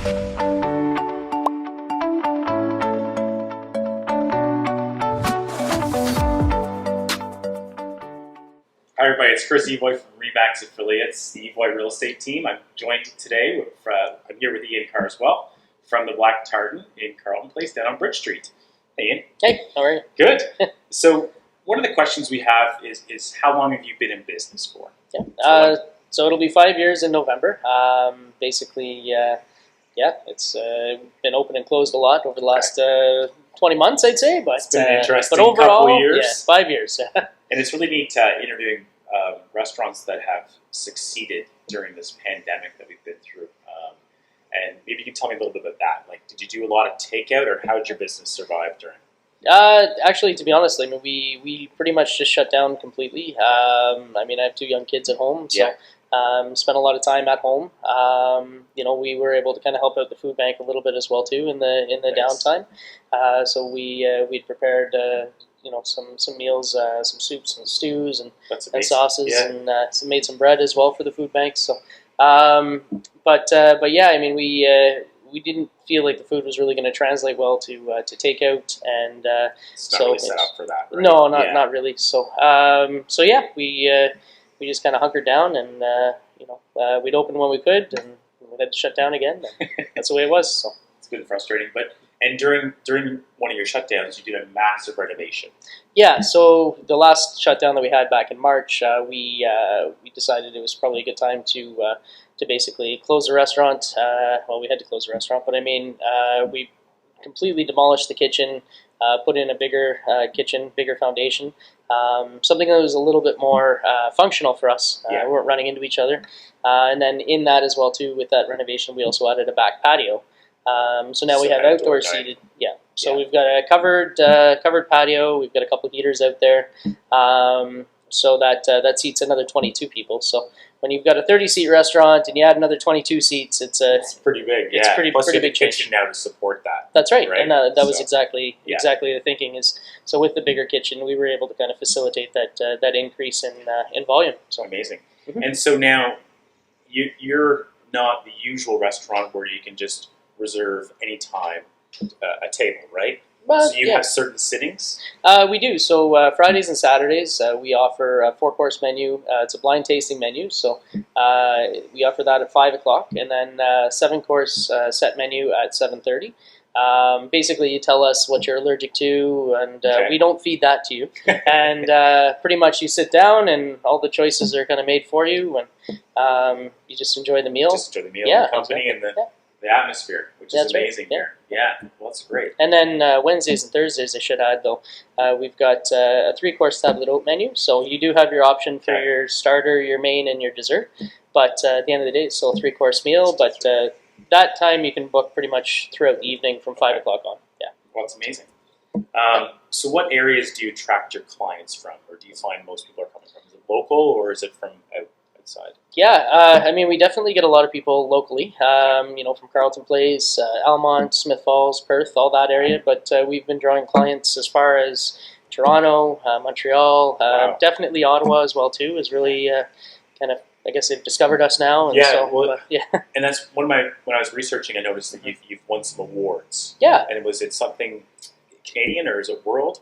Hi everybody, it's Chris Evoy from Remax Affiliates, the Evoy real estate team. I'm joined today I'm here with Ian Carswell from the Black Tartan in Carleton Place down on Bridge Street. Hey Ian. Hey, how are you? Good. So one of the questions we have is how long have you been in business for? Yeah. So it'll be 5 years in November. It's been open and closed a lot over the last 20 months, I'd say. But it's been an interesting but overall, couple of years. Yeah, 5 years. And it's really neat interviewing restaurants that have succeeded during this pandemic that we've been through. And maybe you can tell me a little bit about that. Like, did you do a lot of takeout, or how did your business survive during? Actually, to be honest, I mean, we pretty much just shut down completely. I have 2 young kids at home, so spent a lot of time at home. We were able to kind of help out the food bank a little bit as well too in the downtime. So we'd prepared some meals, some soups and stews and sauces, and made some bread as well for the food bank. So, we didn't feel like the food was really going to translate well to takeout, and it's not really set up for that, right? No, not really. So, we just kind of hunkered down, and we'd open when we could, and we had to shut down again. That's the way it was. So it's been frustrating, and during one of your shutdowns, you did a massive renovation. Yeah, so the last shutdown that we had back in March, we decided it was probably a good time to basically close the restaurant. We had to close the restaurant, but we completely demolished the kitchen, put in a bigger kitchen, bigger foundation, something that was a little bit more functional for us. We weren't running into each other. And then in that as well too, with that renovation, we also added a back patio. So now we have outdoor seated. Yeah. So we've got a covered patio. We've got a couple heaters out there. So that seats another 22 people. So when you've got a 30-seat restaurant and you add another 22 seats, it's pretty big. It's pretty big kitchen now to support that. That's right. And that was exactly the thinking is. So with the bigger kitchen, we were able to kind of facilitate that increase in volume. So amazing. Mm-hmm. And so now you're not the usual restaurant where you can just reserve anytime a table, right? So you have certain sittings? We do. So Fridays and Saturdays, we offer a 4-course menu. It's a blind tasting menu, so we offer that at 5 o'clock, and then 7-course set menu at 7:30. Basically, you tell us what you're allergic to, and we don't feed that to you. And pretty much you sit down, and all the choices are kind of made for you, and you just enjoy the meal. Just enjoy the meal, and the company, and the atmosphere, which is amazing here. Yeah, well, that's great. And then Wednesdays and Thursdays, I should add, though, we've got a 3-course tablet oat menu. So you do have your option for your starter, your main, and your dessert. But at the end of the day, it's still a 3-course meal. But that time you can book pretty much throughout the evening from 5 o'clock on. Yeah. Well, that's amazing. So what areas do you attract your clients from? Or do you find most people are coming from? Is it local, or is it from outside? Yeah, we definitely get a lot of people locally, from Carleton Place, Almont, Smith Falls, Perth, all that area. But we've been drawing clients as far as Toronto, Montreal, definitely Ottawa as well too. Is really kind of, I guess they've discovered us now. And And that's when I was researching, I noticed that you've won some awards. Yeah. And was it something Canadian, or is it world?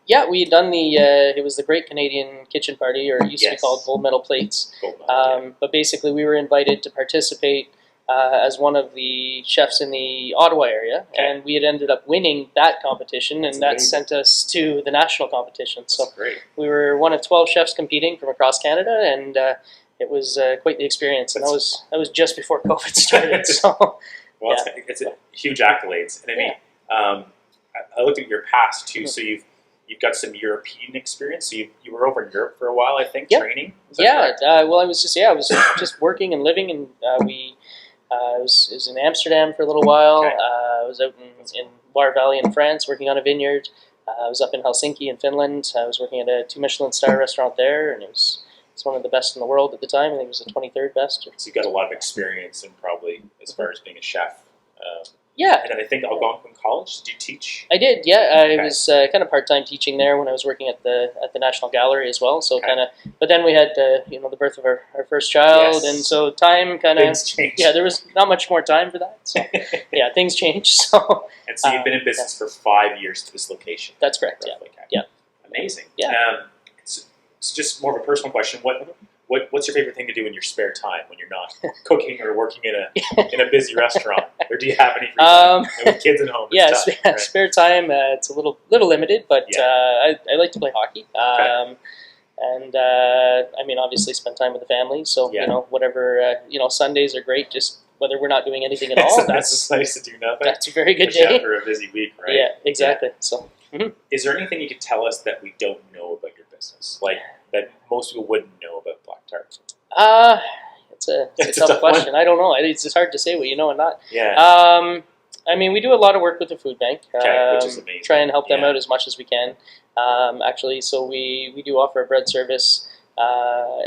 Yeah, we had done it was the Great Canadian Kitchen Party, or it used to be called Gold Medal Plates. But basically we were invited to participate as one of the chefs in the Ottawa area, and we had ended up winning that competition, and that sent us to the national competition. So we were one of 12 chefs competing from across Canada, and it was quite the experience. And that was just before COVID started. So, it's a huge accolades. And I looked at your past too, so you've got some European experience. So you were over in Europe for a while, I think, training. I was just working and living, and I was in Amsterdam for a little while. I was out in Loire Valley in France working on a vineyard. I was up in Helsinki in Finland. I was working at a 2 Michelin star restaurant there, and it's one of the best in the world at the time. I think it was the 23rd best. So you got a lot of experience, and probably as far as being a chef. Yeah. And then I think Algonquin College. Did you teach? I did, yeah. I Okay. was kind of part-time teaching there when I was working at the National Gallery as well. So Okay. kind of, but then we had the birth of our first child, Yes. and so time kind of Things changed. there was not much more time for that. So yeah, things changed. So And so you've been in business for 5 years to this location. that's correct. Yeah. Roughly. Okay. Yeah. Amazing. Yeah. It's just more of a personal question. What's your favorite thing to do in your spare time when you're not cooking or working in a busy restaurant? Or do you have any free time? With kids at home, Yeah, it's tough, right? spare time. It's a little limited, but I like to play hockey. Okay. And I mean, obviously, spend time with the family. So whatever Sundays are great. Just whether we're not doing anything at all, that's nice to do nothing. That's a very good Especially day after a busy week, right? Yeah, exactly. Yeah. So, is there anything you could tell us that we don't know about your business, like that most people wouldn't know about Black Tartan? It's a tough question. One. I don't know. It's hard to say what you know and not. Yeah. I mean, we do a lot of work with the food bank. Okay, which is amazing. Try and help them out as much as we can. Actually, so we do offer a bread service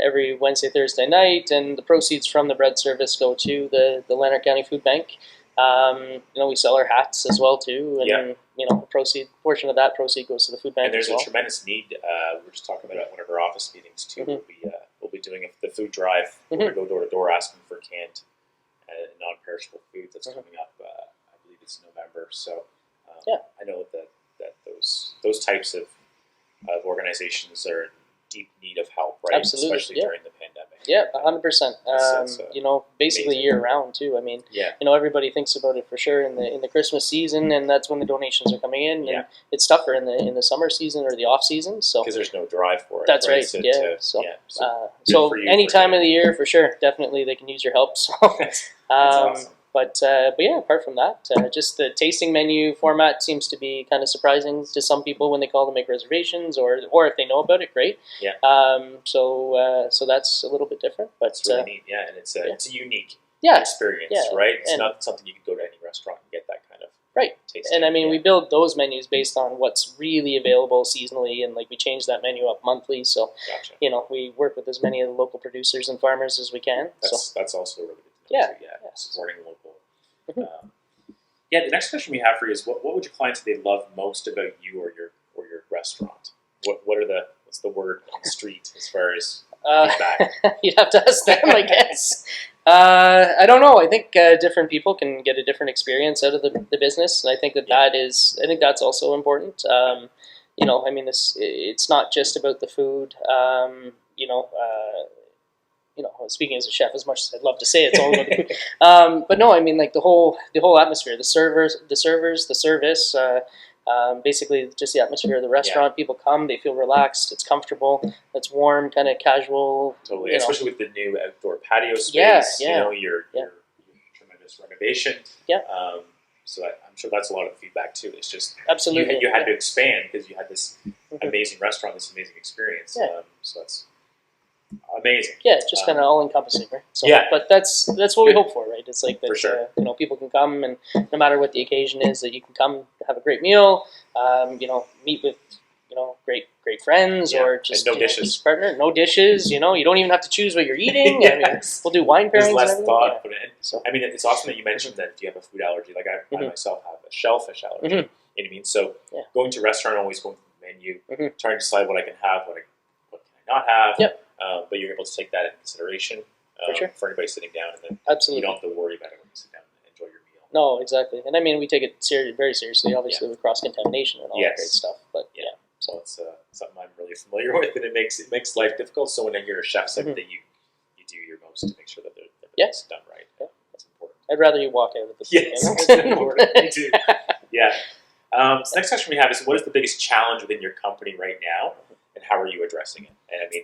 every Wednesday, Thursday night, and the proceeds from the bread service go to the Lanark County Food Bank. We sell our hats as well too, and the portion of that proceed goes to the food bank. And there's as well. a tremendous need. We were just talking about it at one of our office meetings too. Mm-hmm. We'll be doing the food drive. Mm-hmm. We're going to go door to door asking for canned non-perishable food that's coming up. I believe it's November. So I know that those types of organizations are in deep need of help, right? Absolutely, Especially during the pandemic. Yeah, 100%. Basically amazing. year round too. I mean, everybody thinks about it for sure in the Christmas season, and that's when the donations are coming in. And it's tougher in the summer season or the off season. So because there's no drive for it. That's right. So any time of the year for sure, definitely they can use your help. So that's awesome. But yeah, apart from that, just the tasting menu format seems to be kind of surprising to some people when they call to make reservations, or if they know about it, great. Yeah. So that's a little bit different, but it's really neat. Yeah, and it's a unique experience, right? It's not something you can go to any restaurant and get that kind of tasting. And I mean, we build those menus based on what's really available seasonally, and we change that menu up monthly. So gotcha. We work with as many of the local producers and farmers as we can. That's also really good. Supporting local. Mm-hmm. The next question we have for you is what would your clients say they love most about you or your restaurant? What's the word on the street as far as feedback? You'd have to ask them, I guess. I don't know. I think different people can get a different experience out of the business, and I think that's also important. I mean, it's not just about the food. Speaking as a chef, as much as I'd love to say it's all about the food, but no, I mean, the whole atmosphere, the servers, the service, basically just the atmosphere of the restaurant. People come, they feel relaxed, it's comfortable, it's warm, kind of casual. Totally, especially with the new outdoor patio space. Your tremendous renovation. Yeah. So I'm sure that's a lot of the feedback too. It's just absolutely you had to expand because you had this amazing restaurant, this amazing experience. So that's amazing. Yeah, just kind of all encompassing, right? So, but that's what we hope for, right? It's like that. For sure. People can come, and no matter what the occasion is, that you can come have a great meal. Meet with great friends, or just no dishes. Partner, no dishes. You don't even have to choose what you're eating. Yes. I mean, we'll do wine pairings. There's less and thought put in. So I mean, it's awesome that you mentioned that you have a food allergy. Like I myself have a shellfish allergy. You know what I mean? So going to a restaurant, always going through the menu, trying to decide what I can have, what can I not have. Yep. But you're able to take that into consideration for anybody sitting down, and then absolutely you don't have to worry about it when you sit down and enjoy your meal. No, exactly. And I mean, we take it very seriously, obviously, with cross-contamination and all that great stuff. But so it's something I'm really familiar with, and it makes life difficult. So when I hear a chef say that you do your most to make sure that everything's done right, that's important. I'd rather you walk out with the food. Yes, that's important. Me too. Yeah. So next question we have is, what is the biggest challenge within your company right now, and how are you addressing it? And I mean,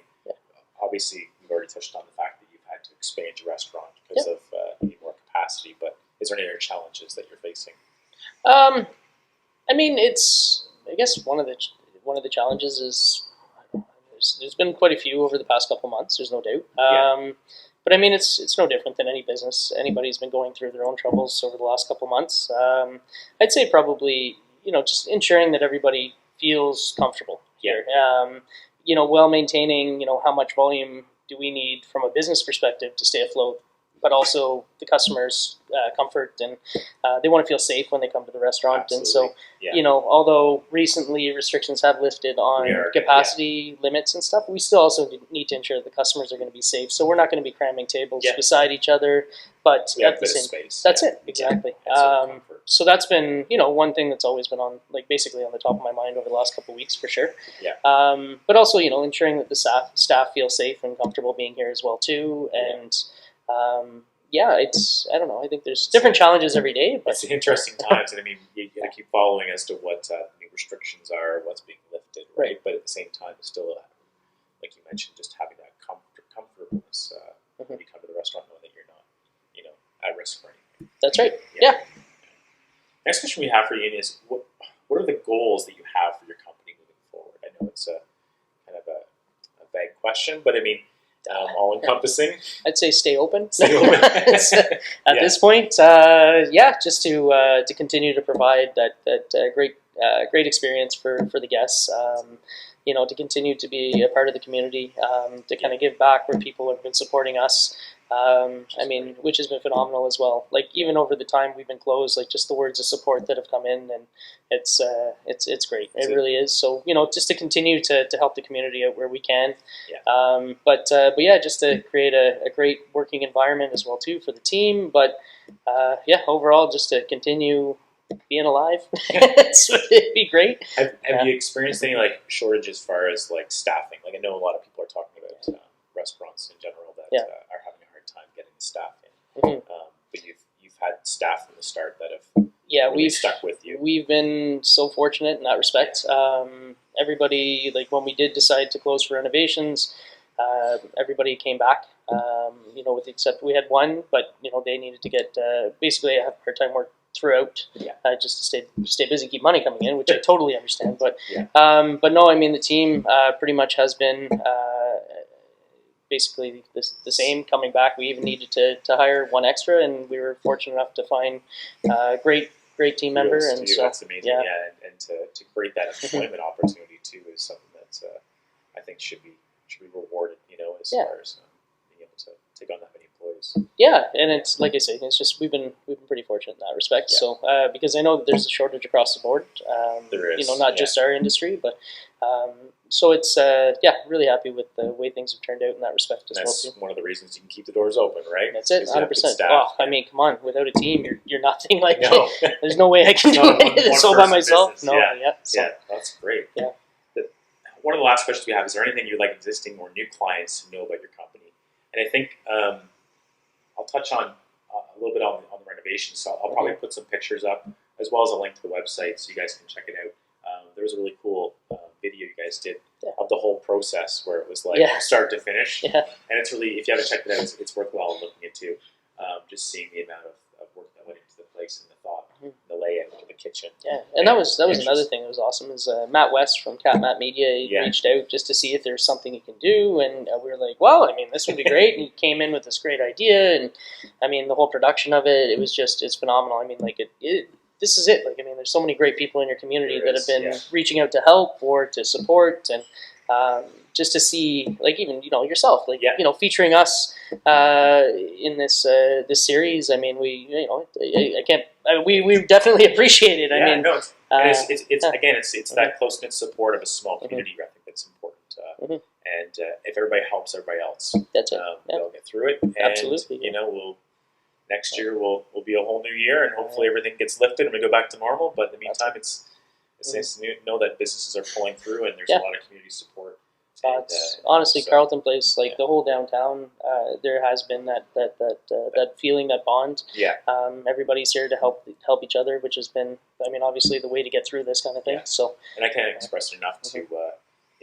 obviously, we've already touched on the fact that you've had to expand your restaurant because of need more capacity. But is there any other challenges that you're facing? I mean, I guess one of the challenges is there's been quite a few over the past couple months. There's no doubt. But I mean, it's no different than any business. Anybody's been going through their own troubles over the last couple months. I'd say probably just ensuring that everybody feels comfortable here. While maintaining how much volume do we need from a business perspective to stay afloat but also the customers' comfort, and they want to feel safe when they come to the restaurant. Absolutely. And so, Yeah. Although recently restrictions have lifted on capacity limits and stuff, we still also need to ensure the customers are going to be safe. So we're not going to be cramming tables beside each other, but at the same space. That's it, exactly. So that's been, one thing that's always been on, basically on the top of my mind over the last couple of weeks for sure. Yeah. But also, ensuring that the staff feel safe and comfortable being here as well too. And it's, I don't know, I think there's different challenges every day. But it's interesting times, and I mean, you got to keep following as to what new restrictions are, what's being lifted, right? But at the same time, it's still, like you mentioned, just having that comfortableness when you come to the restaurant, knowing that you're not, at risk for anything. That's right. Yeah. Next question we have for you is, what are the goals that you have for your company moving forward? I know it's a kind of a vague question, but I mean, all-encompassing. I'd say stay open. Stay open. At this point, just to continue to provide that great experience for the guests. To continue to be a part of the community, to kind of give back where people have been supporting us. Which has been phenomenal as well. Like even over the time we've been closed, like just the words of support that have come in, and it's great. It really is. So just to continue to help the community out where we can. Yeah. But just to create a great working environment as well too for the team. But overall, just to continue being alive, it'd be great. Have you experienced any shortage as far as staffing? I know a lot of people are talking about restaurants in general that are having a hard time getting the staff in. Mm-hmm. But you've had staff from the start that have really stuck with you. We've been so fortunate in that respect. Everybody, when we did decide to close for renovations, everybody came back. With the exception we had one, but they needed to get basically have part-time work throughout, just to stay busy, keep money coming in, which I totally understand. But no, the team pretty much has been basically the same coming back. We even needed to hire one extra, and we were fortunate enough to find a great team member. And so that's amazing. And to create that employment opportunity too is something that I think should be rewarded. As far as being able to take on that many employees. Yeah, and it's like I say, it's just we've been pretty fortunate in that respect. Yeah. So because I know that there's a shortage across the board. There is, not just our industry, but so it's really happy with the way things have turned out in that respect as well too. That's one of the reasons you can keep the doors open, right? That's it, 100%. Oh, come on, without a team, you're nothing. No. There's no way I can do this all by myself. Business. No, that's great. Yeah. One of the last questions we have: is there anything you'd like existing or new clients to know about your company? And I think I'll touch on a little bit on the renovations. So I'll probably put some pictures up as well as a link to the website so you guys can check it out. There was a really cool video you guys did of the whole process where it was from start to finish. Yeah. And it's really, if you haven't checked it out, it's worthwhile looking into. Just seeing the amount of work that went into the place and the thought, the layout of the kitchen. Yeah, and that was another thing that was awesome is Matt West from Matt Media reached out just to see if there's something he can do, and we were like, well, this would be great, and he came in with this great idea, and the whole production of it was it's phenomenal. This is it. There's so many great people in your community that have been reaching out to help or to support, and just to see, even yourself, featuring us in this series. We definitely appreciate it. It's that close knit support of a small community. I think that's important. And if everybody helps everybody else, that's it. They'll get through it. And, absolutely. Next year will be a whole new year, and hopefully everything gets lifted and we go back to normal. But in the meantime, it's nice to know that businesses are pulling through and there's a lot of community support. Honestly, Carleton Place, the whole downtown, there has been that feeling, that bond. Yeah. Everybody's here to help each other, which has been, obviously the way to get through this kind of thing. Yeah. So. And I can't express it enough to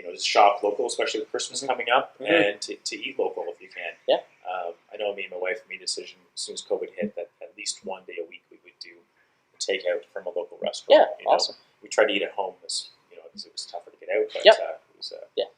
to shop local, especially with Christmas coming up, and to eat local if you can. Yeah. I know me and my wife made a decision as soon as COVID hit that at least one day a week we would do takeout from a local restaurant. Yeah, awesome. We tried to eat at home because it was tougher to get out, but it was.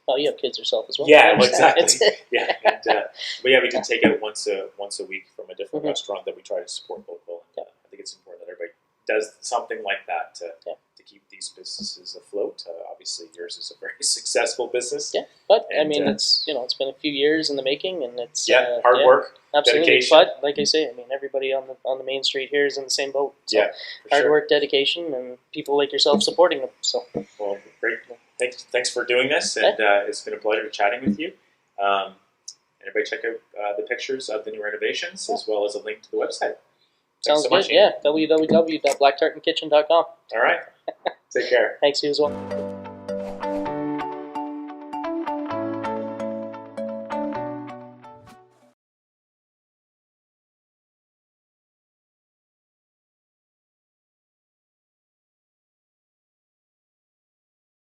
Well, you have kids yourself as well. Yeah, exactly. But we do take out once a week from a different restaurant that we try to support local. And, I think it's important that everybody does something like that to keep these businesses afloat. Obviously. obviously yours is a very successful business. Yeah, but I And, mean, it's it's been a few years in the making, and it's hard work, absolutely. dedication. But like I say, I mean, everybody on the main street here is in the same boat. So Yeah, for hard sure. work, dedication, and people like yourself supporting them. So Well, great. Thanks for doing this, and it's been a pleasure chatting with you. Everybody check out the pictures of the new renovations, as well as a link to the website. Thanks sounds so good. much, Ian. Yeah, www.blacktartankitchen.com. All right. Take care. Thanks, you as well.